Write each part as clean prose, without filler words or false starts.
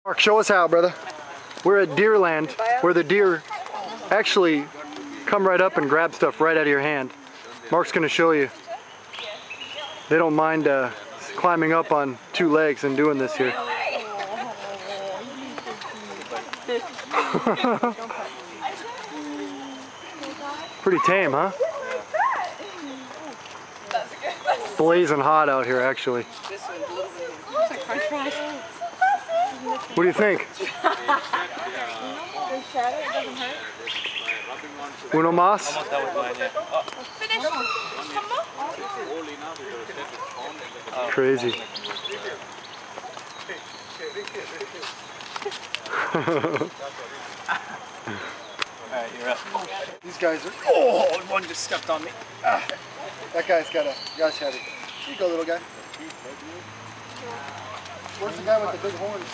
Mark, show us how, brother. We're at Deerland, where the deer actually come right up and grab stuff right out of your hand. Mark's gonna show you. They don't mind climbing up on two legs and doing this here. Pretty tame, huh? Blazing hot out here, actually. What do you think? Uno más? Crazy. Alright, you're up. These guys are... Oh, one just stepped on me. That guy's got a... Gosh, had it. Here you go, little guy. Where's the guy with the big horns?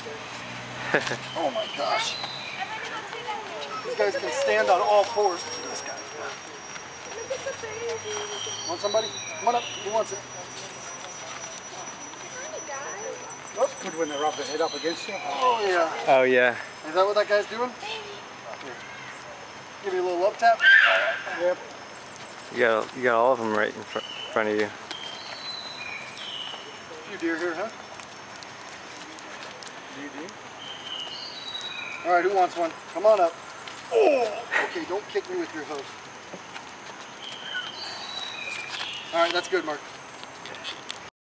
Oh my gosh. These guys can stand on all fours. This guy. Want somebody? Come on up. Who wants it? Oh, good when they rub their head up against you. Oh yeah. Oh yeah. Is that what that guy's doing? Here. Give me a little love tap. Yep. You got all of them right in front of you. A few deer here, huh? All right, who wants one? Come on up. Oh, okay, don't kick me with your hose. All right, that's good, Mark.